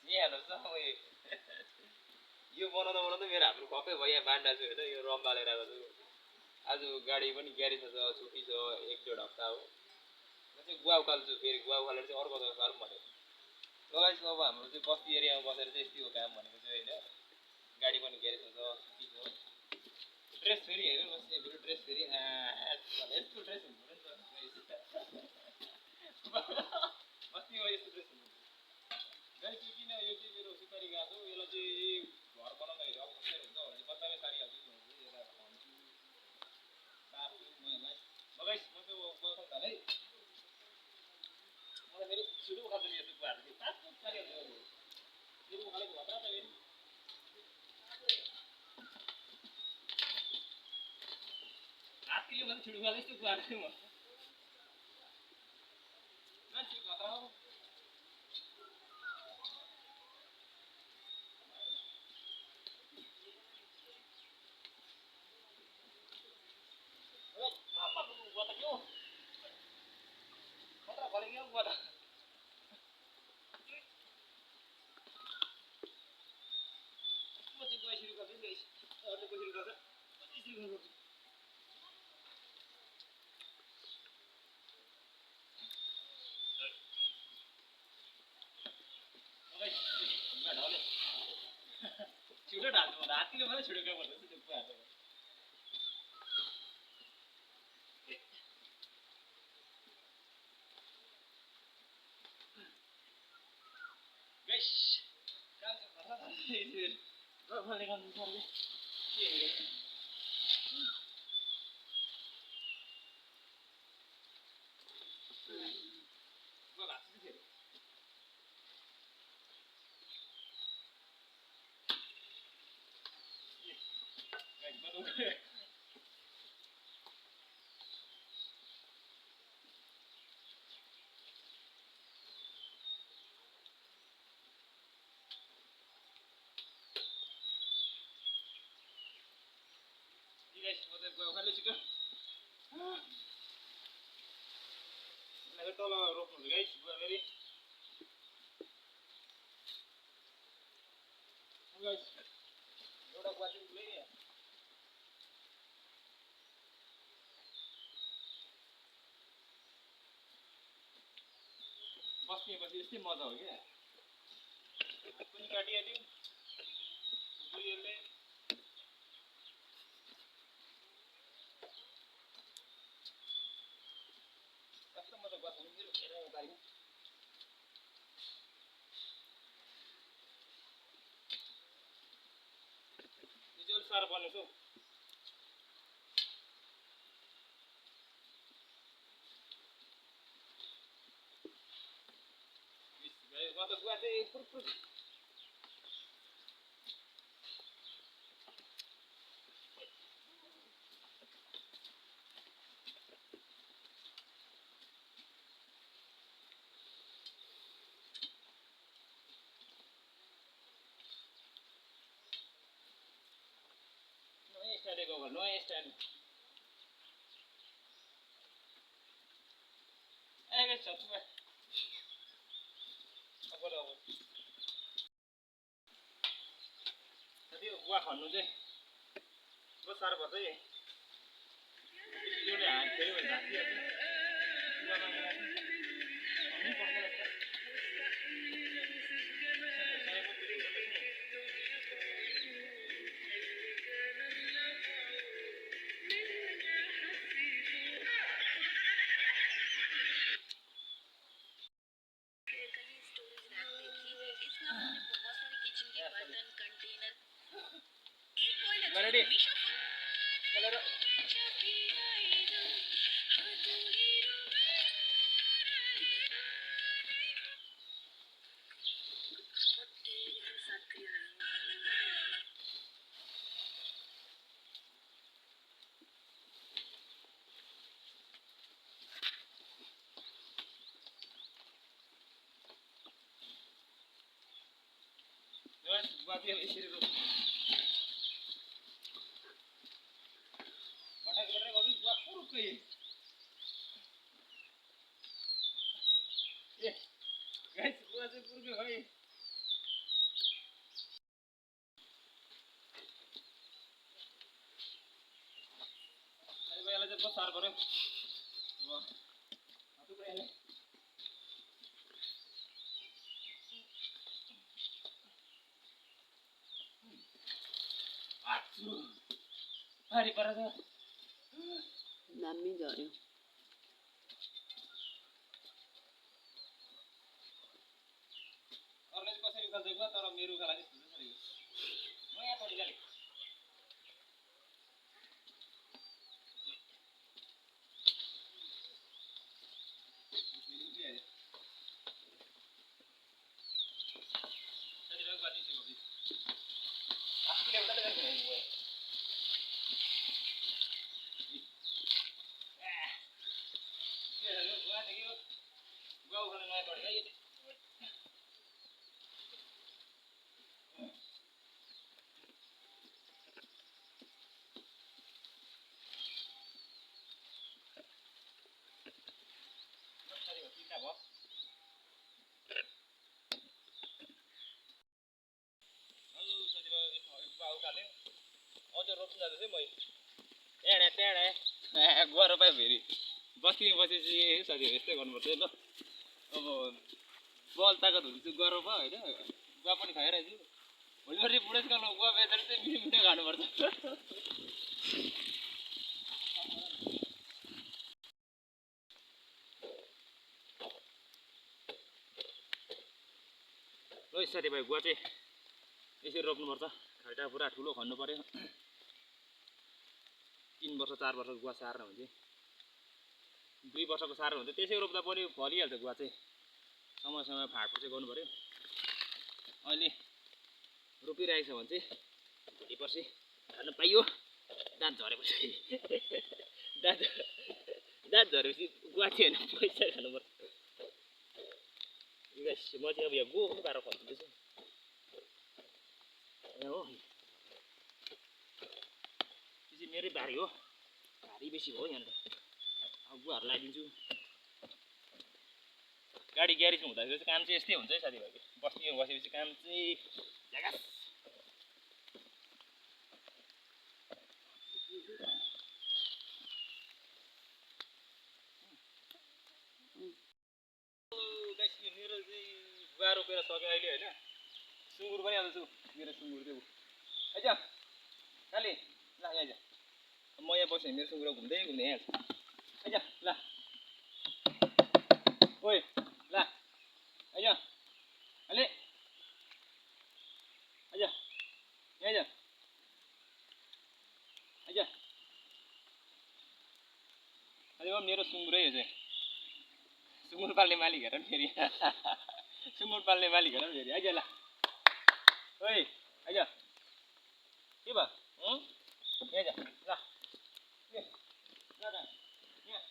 यहाँ हेर्नुहोस् न यो बनाउँदा बनाउँदै मेरो हाम्रो खपै भयो यहाँ बान्डा छु होइन यो रम्बालेर आएको छु आज गाडी पनि ग्यारेज छ छुट्टी छ 1-1.5 हप्ता हो म चाहिँ गुवा उखाल्छु फेरि गुवा उखालेर चाहिँ अर्को जग्गा सारौँ भनेको लगाइस अब हाम्रो चाहिँ बस्ती एरियामा बसेर चाहिँ यस्तै हो काम भनेको चाहिँ होइन गाडी पनि ग्यारेज छ छुट्टी छ ड्रेस फेरि हेर्नुहोस् न मेरो ड्रेस फेरि यस्तो ड्रेस हुनु नि त अस्ति म यस्तो ड्रेस हुनु गाइस यो किन यो चाहिँ मेरो सुपारी गाछ हो यसलाई चाहिँ घर बनाउँदाखेरि अब कसरी हुन्छ भने बच्चाले सारिहाल्छु नि यसलाई भन्छु सार्छु मलाई लगाइस म चाहिँ बोल्छु है मलाई फेरि छिटो खान्छ नि यस्तो कुराहरू चाहिँ पाँच सारिहाल्छु यो उखालेको भत्रा त फेरि हातले भने छिटो खाँदै यस्तो कुराहरू चाहिँ म मान्छे खतरा हो छिटो ढाल्नु हातले मात्रै छिटो क्या पर्छ त्यो कुराहरू गाइस काम चाहिँ खतरा छ रफाले काम सर्ले के हेरेको guys, म चाहिँ गयो खाली छिटो यसलाई तल रोप्नु गाइस गुवा फेरि गाइस एउटा गुवा चाहिँ उले बस्नेपछि यस्तै मजा हो क्या हात पनि काटिहाल्यो दुईले कस्तो मजा बस्नु मेरो हेरेर बारी यो चाहिँ साह्रो पर्ने छु म त गुवा चाहिँ पुरपुर नयाँ स्टाइलको घर नयाँ स्टाइल आएगा छतुवा साथी गुवा खन्नु चाहिँ बहुत साह्रो पर्छ है योले हात फेरि भने झाँसिहाल्छ गुवामा खन्नै पर्छ ready? Color. Buat yang isi dulu. Batai baru buat puruk ke? Guys, buat puruk ke? पर्यो भारी पर दामी झऱ्यो अरूले कसरी उखाल्दै गयो तर मेरो उखाला चाहिँ ठुलो छ म यहाँ पढि जाले गएर पायो फेरि बस्तीमा बसेपछि साथीहरू यस्तै गर्नुपर्छ ल अब बल तागत हुन्छ गएर भयो होइन गुवा पनि खाइरहेछु भोलिपर्सि बुढेसकालमा गुवा बेचेर चाहिँ मिठो मिठो खानुपर्छ ल साथीभाइ गुवा चाहिँ यसरी रोप्नुपर्छ खाल्टा पुरा ठुलो खन्नु पर्यो 3 वर्ष 4 वर्षको गुवा सार्न हुन्छ 2 वर्षको सार्न हुन्छ त्यसै रोप्दा पनि फलिहाल्छ गुवा चाहिँ समय समय फाँडफुट चाहिँ गर्नु पर्यो अहिले रोपिरहेको छ भने चाहिँ भोलिपर्सि खानु पाइयो दाँत झरेपछि दाँत झरेपछि गुवा चाहिँ होइन पैसा खानुपर्छ म चाहिँ अब यहाँ गोरु पारेर खन्दैछु हो त्यो चाहिँ मेरै बारी हो भारी बेसी भयो यहाँनिर अब गुवाहरू लगाइदिन्छु गाडी ग्यारेजमा हुँदाखेरि चाहिँ काम चाहिँ यस्तै हुन्छ है साथीभाइको बस्तीमा बसेपछि काम चाहिँ झ्याकास मेरो चाहिँ गुवा रोपेर सक्यो अहिले होइन सुँगुर पनि आउँदैछु मेरो सुँगुर चाहिँ आइज काली ल आइज म यहाँ बसेँ मेरो सुँगुर घुम्दै घुम्दै यहाँ आइज ल ओइ ल आइज अलि आइज यहाँ आइज आइज अहिले मेरो सुँगुरै हो चाहिँ सुँगुर पाल्ने मालिक हेर नि फेरि सुँगुर पाल्ने मालिक हेर नि फेरि आइज ल ओइ आइज के भयो यहाँ आइज ल यहाँ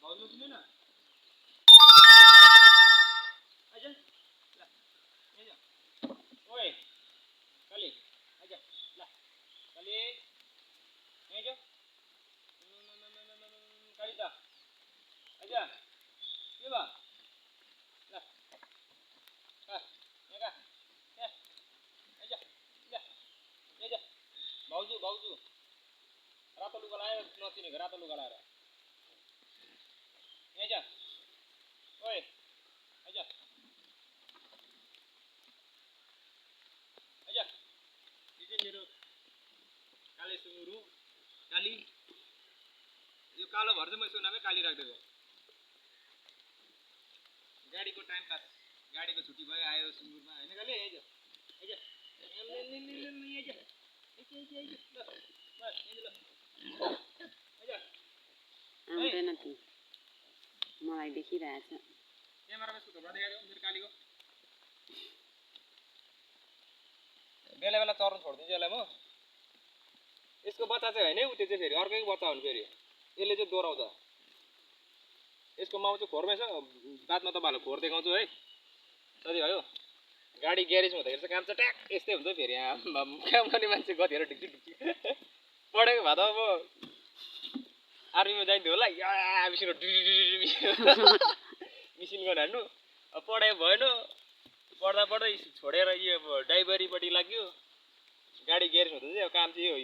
भाउजू किन न आइज ल आइज ओइ काली आइज ल काली यहाँ आइज काली त आइज के भयो ल यहाँ आइज ल आइज भाउजू भाउजू रातो लुगा लगाएर नचिनेको रातो लुगा लगाएर यहाँ आइज ओइ आइज आइज यो चाहिँ मेरो काले सुँगुर हो काली यो कालो भएर चाहिँ म यसको नामै काली राखिदिएको गाडीको टाइम पास गाडीको छुट्टी भयो आयो सुँगुरमा होइन काली आइज आइज आउँदैन ती मलाई देखिरहेछ क्यामेरामा यसको थोप्रा देखाइदियो मेरो कालीको बेला बेला चर्न छोडिदिन्छु यसलाई म यसको बच्चा चाहिँ होइन उ त्यो चाहिँ फेरि अर्कैको बच्चा हुनु फेरि यसले चाहिँ दोहोऱ्याउँछ यसको माउ चाहिँ खोरमै छ बादमा तपाईँहरूलाई खोर देखाउँछु है साथीभाइ हो गाडी ग्यारेजमा हुँदाखेरि चाहिँ काम चाहिँ ट्याक यस्तै हुन्छ फेरि यहाँ काम गर्ने मान्छे कतिहरू ढुक्ची ढुक्ची पढेको भए त अब आर्मीमा जाइन्थ्यो होला मिसिन मिसिन गर्न हान्नु अब पढाइ भएन पढ्दा पढ्दै छोडेर यो अब ड्राइभरीपट्टि लाग्यो गाडी ग्यारेज हुँदा चाहिँ अब काम चाहिँ यो